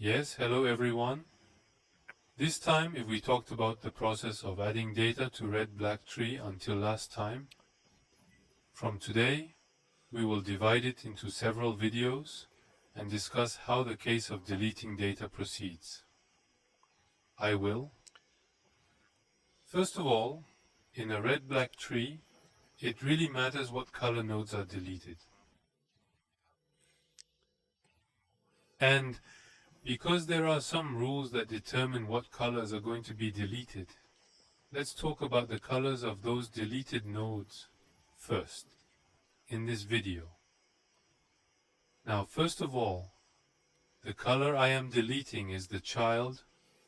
Yes, hello everyone. This time, if we talked about the process of adding data to RedBlack tree until last time, from today, we will divide it into several videos and discuss how the case of deleting data proceeds. I will. First of all, in a RedBlack tree, it really matters what color nodes are deleted. And because there are some rules that determine what colors are going to be deleted, let's talk about the colors of those deleted nodes first in this video. Now, first of all, the color I am deleting is the child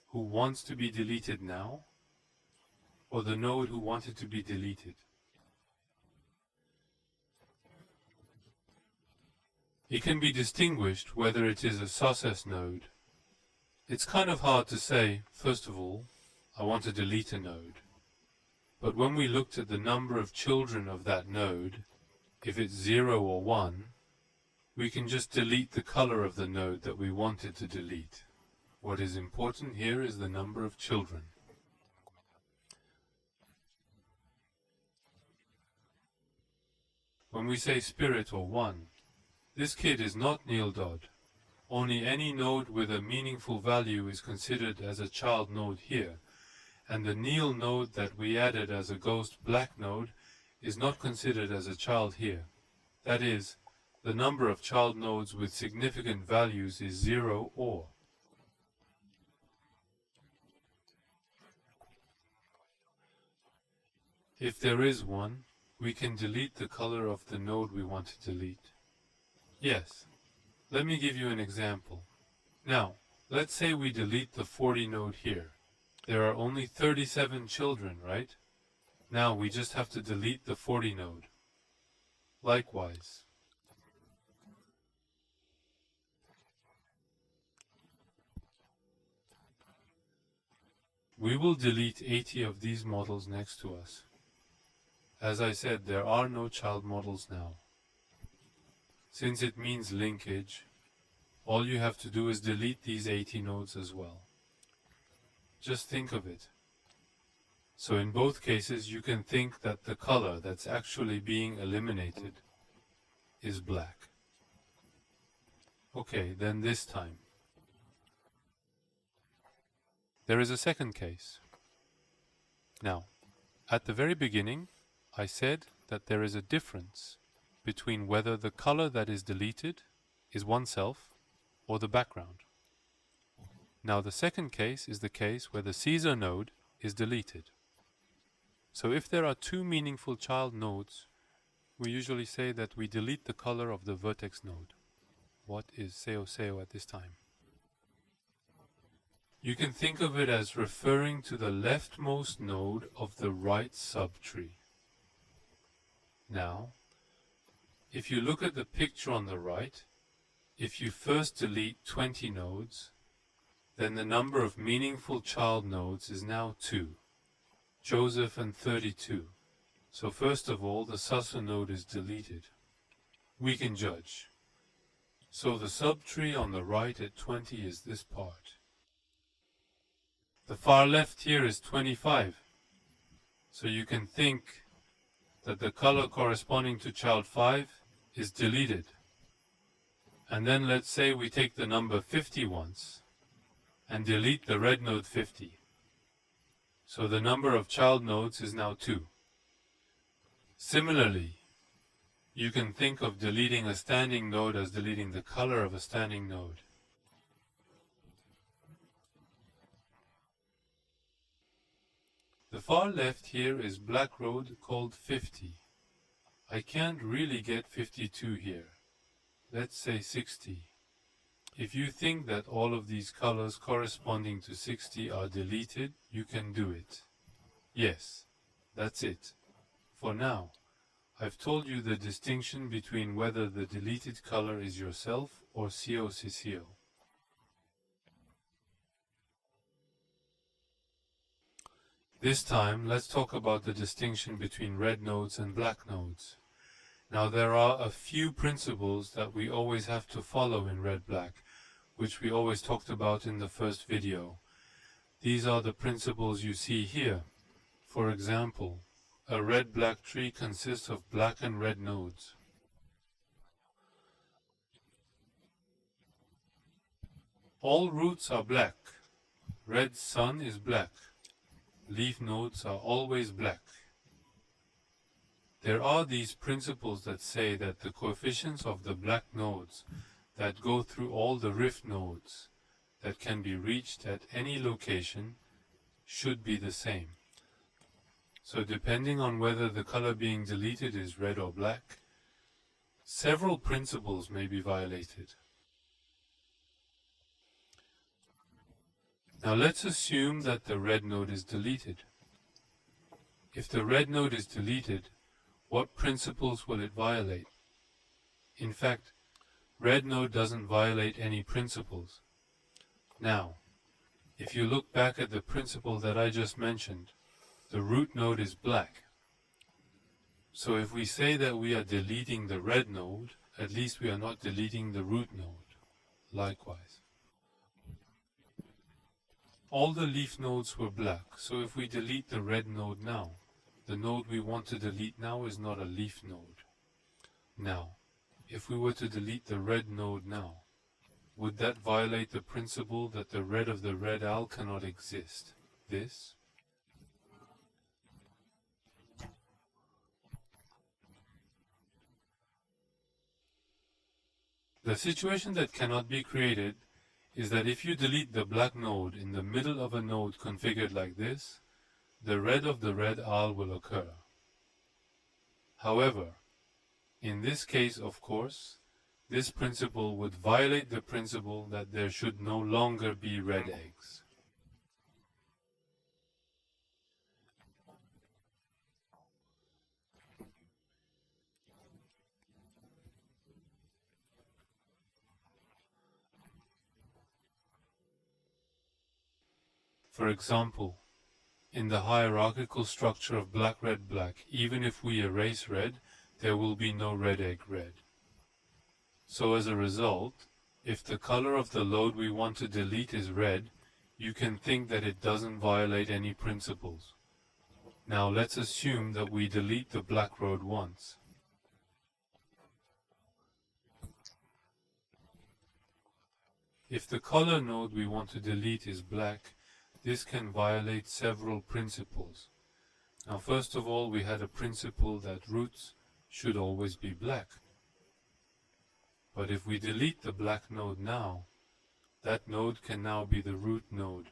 who wants to be deleted now, or the node who wanted to be deleted. It can be distinguished whether it is a success node. It's kind of hard to say, first of all, I want to delete a node. But when we looked at the number of children of that node, if it's 0 or 1, we can just delete the color of the node that we wanted to delete. What is important here is the number of children. When we say spirit or 1, this kid is not Neil Dodd. Only any node with a meaningful value is considered as a child node here, and the Neil node that we added as a ghost black node is not considered as a child here. That is, the number of child nodes with significant values is 0 or. If there is one, we can delete the color of the node we want to delete. Yes, let me give you an example. Now, let's say we delete the 40 node here. There are only 37 children, right? Now we just have to delete the 40 node. Likewise, we will delete 80 of these models next to us. As I said, there are no child models now. Since it means linkage, all you have to do is delete these 80 nodes as well. Just think of it. So in both cases, you can think that the color that's actually being eliminated is black. Okay, then this time. There is a second case. Now, at the very beginning, I said that there is a difference between whether the color that is deleted is oneself or the background. Now the second case is the case where the Caesar node is deleted. So if there are two meaningful child nodes, we usually say that we delete the color of the vertex node. What is Seo Seo at this time? You can think of it as referring to the leftmost node of the right subtree. Now, if you look at the picture on the right, if you first delete 20 nodes, then the number of meaningful child nodes is now 2, Joseph and 32. So first of all, the successor node is deleted. We can judge. So the subtree on the right at 20 is this part. The far left here is 25. So you can think that the color corresponding to child 5 is deleted. And then let's say we take the number 50 once and delete the red node 50. So the number of child nodes is now 2. Similarly, you can think of deleting a standing node as deleting the color of a standing node. The far left here is black road called 50. I can't really get 52 here. Let's say 60. If you think that all of these colors corresponding to 60 are deleted, you can do it. Yes, that's it. For now, I've told you the distinction between whether the deleted color is yourself or Seo Seo. This time, let's talk about the distinction between red nodes and black nodes. Now there are a few principles that we always have to follow in RedBlack, which we always talked about in the first video. These are the principles you see here. For example, a red-black tree consists of black and red nodes. All roots are black. Red sun is black. Leaf nodes are always black. There are these principles that say that the coefficients of the black nodes that go through all the rift nodes that can be reached at any location should be the same. So depending on whether the color being deleted is red or black, several principles may be violated. Now let's assume that the red node is deleted. If the red node is deleted, what principles will it violate? In fact, red node doesn't violate any principles. Now, if you look back at the principle that I just mentioned, the root node is black. So if we say that we are deleting the red node, at least we are not deleting the root node. Likewise. All the leaf nodes were black, so if we delete the red node now, the node we want to delete now is not a leaf node. Now, if we were to delete the red node now, would that violate the principle that the red of the red owl cannot exist? This? The situation that cannot be created is that if you delete the black node in the middle of a node configured like this, the red of the red owl will occur. However, in this case, of course, this principle would violate the principle that there should no longer be red eggs. For example, in the hierarchical structure of black, red, black, even if we erase red, there will be no red egg red. So as a result, if the color of the load we want to delete is red, you can think that it doesn't violate any principles. Now let's assume that we delete the black road once. If the color node we want to delete is black, this can violate several principles. Now first of all, we had a principle that roots should always be black. But if we delete the black node now, that node can now be the root node.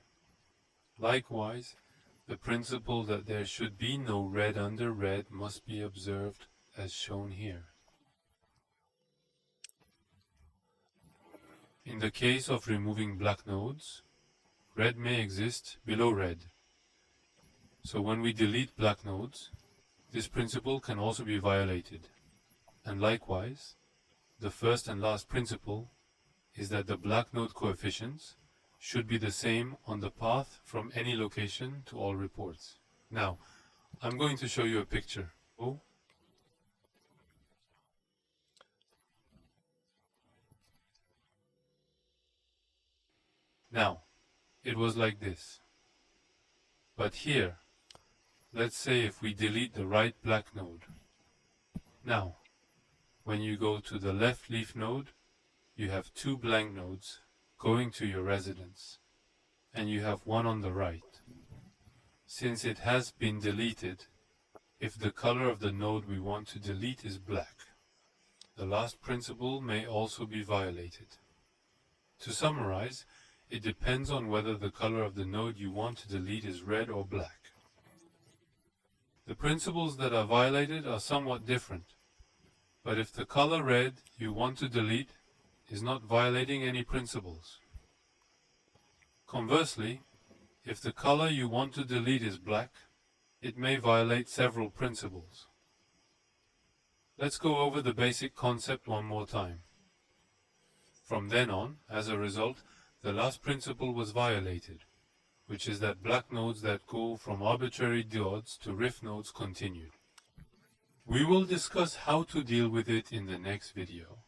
Likewise, the principle that there should be no red under red must be observed as shown here. In the case of removing black nodes, red may exist below red. So when we delete black nodes, this principle can also be violated. And likewise, the first and last principle is that the black node coefficients should be the same on the path from any location to all reports. Now, I'm going to show you a picture. Oh. Now, it was like this. But here, let's say if we delete the right black node. Now, when you go to the left leaf node, you have two blank nodes going to your residence, and you have one on the right. Since it has been deleted, if the color of the node we want to delete is black, the last principle may also be violated. To summarize, it depends on whether the color of the node you want to delete is red or black. The principles that are violated are somewhat different, but if the color red you want to delete is not violating any principles. Conversely, if the color you want to delete is black, it may violate several principles. Let's go over the basic concept one more time. From then on, as a result, the last principle was violated, which is that black nodes that go from arbitrary diodes to rift nodes continued. We will discuss how to deal with it in the next video.